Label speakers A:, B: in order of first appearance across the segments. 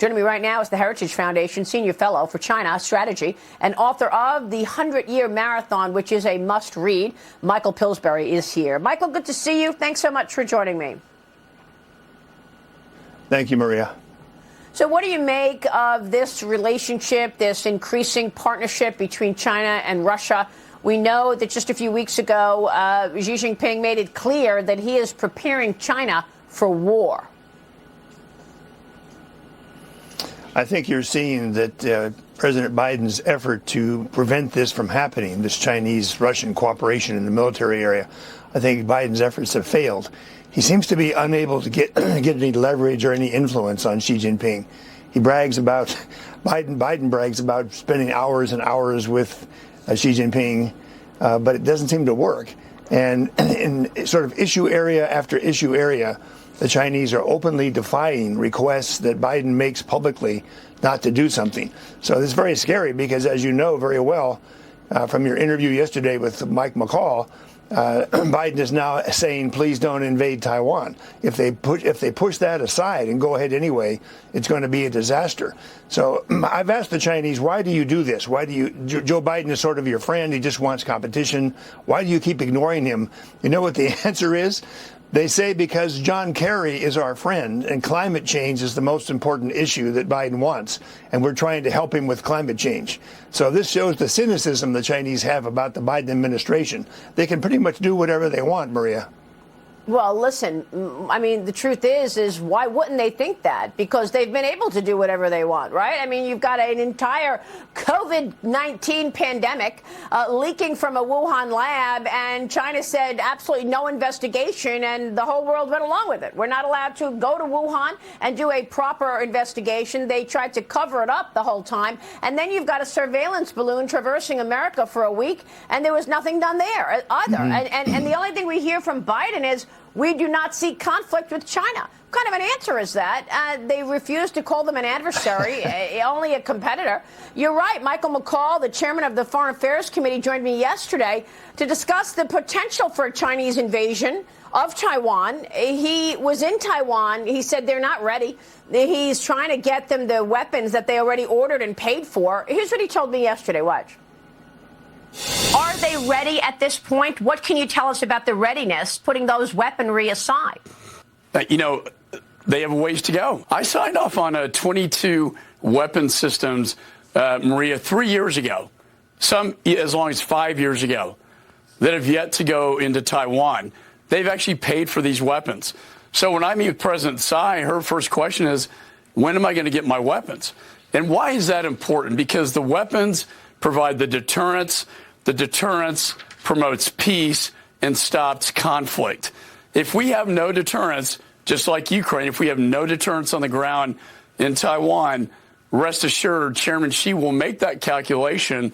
A: Joining me right now is the Heritage Foundation Senior Fellow for China Strategy and author of The 100-Year Marathon, which is a must-read. Michael Pillsbury is here. Michael, good to see you. Thanks so much for joining me.
B: Thank you, Maria.
A: So what do you make of this relationship, this increasing partnership between China and Russia? We know that just a few weeks ago, Xi Jinping made it clear that he is preparing China for war.
B: I think you're seeing that President Biden's effort to prevent this from happening, this Chinese-Russian cooperation in the military area, I think Biden's efforts have failed. He seems to be unable to get any leverage or any influence on Xi Jinping. He brags about, Biden brags about spending hours and hours with Xi Jinping, but it doesn't seem to work. And in sort of issue area after issue area, the Chinese are openly defying requests that Biden makes publicly not to do something. So this is very scary because, as you know very well from your interview yesterday with Mike McCall, Biden is now saying, please don't invade Taiwan. If they push that aside and go ahead anyway, it's going to be a disaster. So I've asked the Chinese, why do you do this? Why do you, Joe Biden is sort of your friend. He just wants competition. Why do you keep ignoring him? You know what the answer is? They say because John Kerry is our friend and climate change is the most important issue that Biden wants, and we're trying to help him with climate change. So this shows the cynicism the Chinese have about the Biden administration. They can pretty much do whatever they want, Maria.
A: Well, listen, I mean, the truth is why wouldn't they think that? Because they've been able to do whatever they want, right? I mean, you've got an entire COVID-19 pandemic leaking from a Wuhan lab, and China said absolutely no investigation, and the whole world went along with it. We're not allowed to go to Wuhan and do a proper investigation. They tried to cover it up the whole time. And then you've got a surveillance balloon traversing America for a week, and there was nothing done there either. And the only thing we hear from Biden is, we do not seek conflict with China. What kind of an answer is that? They refuse to call them an adversary, only a competitor. You're right. Michael McCall, the chairman of the Foreign Affairs Committee, joined me yesterday to discuss the potential for a Chinese invasion of Taiwan. He was in Taiwan. He said they're not ready. He's trying to get them the weapons that they already ordered and paid for. Here's what he told me yesterday. Watch. Are they ready at this point? What can you tell us about the readiness, putting those weaponry aside?
C: You know, they have a ways to go. I signed off on 22 weapon systems, Maria, 3 years ago, some as long as 5 years ago, that have yet to go into Taiwan. They've actually paid for these weapons. So when I meet with President Tsai, her first question is, when am I going to get my weapons? And why is that important? Because the weapons provide the deterrence. The deterrence promotes peace and stops conflict. If we have no deterrence, just like Ukraine, if we have no deterrence on the ground in Taiwan, rest assured, Chairman Xi will make that calculation.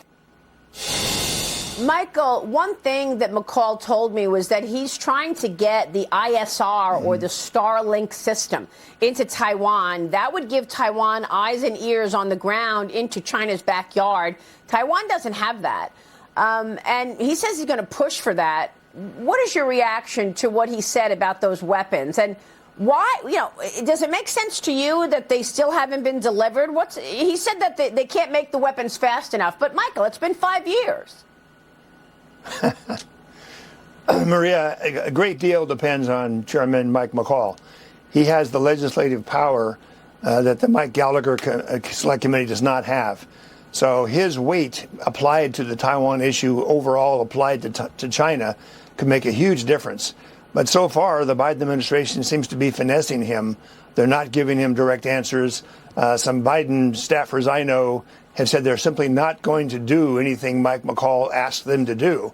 A: Michael, one thing that McCall told me was that he's trying to get the ISR or the Starlink system into Taiwan. That would give Taiwan eyes and ears on the ground into China's backyard. Taiwan doesn't have that. And he says he's going to push for that. What is your reaction to what he said about those weapons? And why, does it make sense to you that they still haven't been delivered? He said that they can't make the weapons fast enough. But, Michael, it's been 5 years.
B: Maria, a great deal depends on Chairman Mike McCall. He has the legislative power that the Mike Gallagher Select Committee does not have. So his weight applied to the Taiwan issue overall, applied to China, could make a huge difference. But so far, the Biden administration seems to be finessing him. They're not giving him direct answers. Some Biden staffers I know have said they're simply not going to do anything Mike McCall asked them to do.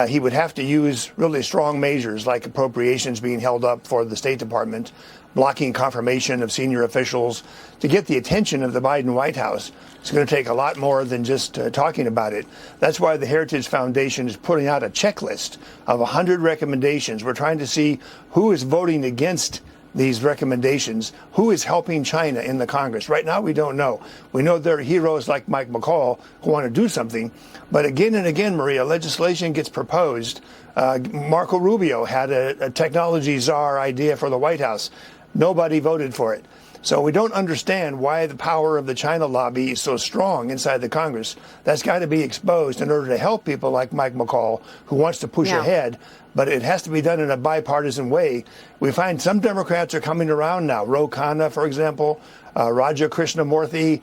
B: He would have to use really strong measures like appropriations being held up for the State Department, blocking confirmation of senior officials to get the attention of the Biden White House. It's going to take a lot more than just talking about it. That's why the Heritage Foundation is putting out a checklist of 100 recommendations. We're trying to see who is voting against these recommendations, who is helping China in the Congress. Right now, we don't know. We know there are heroes like Mike McCall who want to do something. But again and again, Maria, legislation gets proposed. Marco Rubio had a technology czar idea for the White House. Nobody voted for it. So we don't understand why the power of the China lobby is so strong inside the Congress. That's got to be exposed in order to help people like Mike McCall, who wants to push ahead. But it has to be done in a bipartisan way. We find some Democrats are coming around now. Ro Khanna, for example, Raja Krishnamurthy.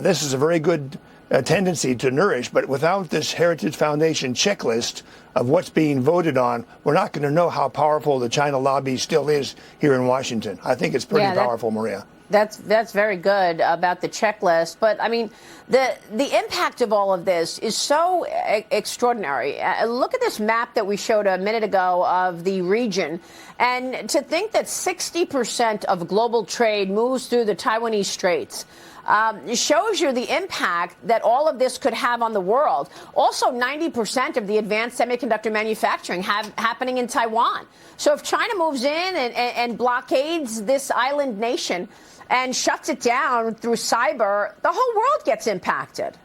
B: This is a very good tendency to nourish, but without this Heritage Foundation checklist of what's being voted on, we're not going to know how powerful the China lobby still is here in Washington. I think it's pretty powerful, Maria.
A: That's very good about the checklist. But, I mean, the impact of all of this is so extraordinary. Look at this map that we showed a minute ago of the region. And to think that 60% of global trade moves through the Taiwanese Straits shows you the impact that all of this could have on the world. Also, 90% of the advanced semiconductor manufacturing happening in Taiwan. So if China moves in and blockades this island nation and shuts it down through cyber, the whole world gets impacted.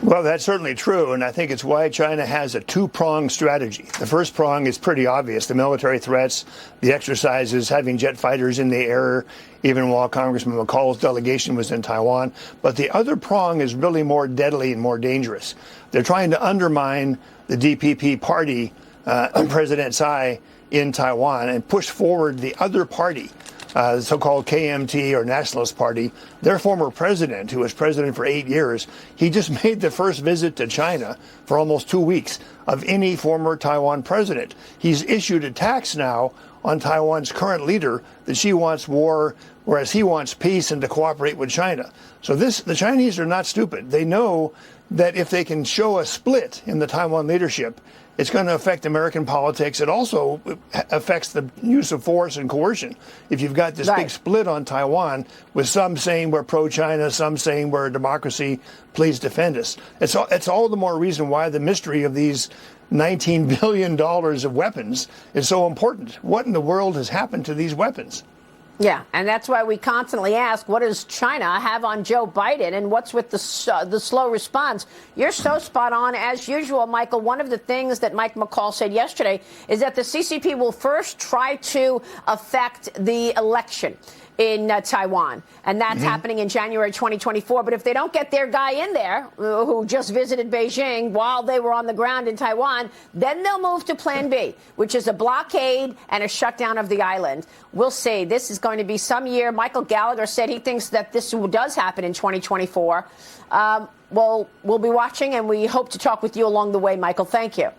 B: Well, that's certainly true, and I think it's why China has a two-pronged strategy. The first prong is pretty obvious, the military threats, the exercises, having jet fighters in the air, even while Congressman McCall's delegation was in Taiwan. But the other prong is really more deadly and more dangerous. They're trying to undermine the DPP party, President Tsai, in Taiwan, and push forward the other party, the so-called KMT or Nationalist Party. Their former president, who was president for 8 years, he just made the first visit to China for almost 2 weeks of any former Taiwan president. He's issued attacks now on Taiwan's current leader that she wants war, whereas he wants peace and to cooperate with China. So the Chinese are not stupid. They know that if they can show a split in the Taiwan leadership, it's going to affect American politics. It also affects the use of force and coercion. If you've got this big split on Taiwan, with some saying we're pro-China, some saying we're a democracy, please defend us. It's all the more reason why the mystery of these $19 billion of weapons is so important. What in the world has happened to these weapons?
A: Yeah, and that's why we constantly ask, what does China have on Joe Biden, and what's with the slow response? You're so spot on, as usual, Michael. One of the things that Mike McCall said yesterday is that the CCP will first try to affect the election in Taiwan, and that's happening in January 2024. But if they don't get their guy in there, who just visited Beijing while they were on the ground in Taiwan, then they'll move to Plan B, which is a blockade and a shutdown of the island. We'll see. This is going to be some year. Michael Gallagher said he thinks that this does happen in 2024. Well, we'll be watching, and we hope to talk with you along the way, Michael. Thank you.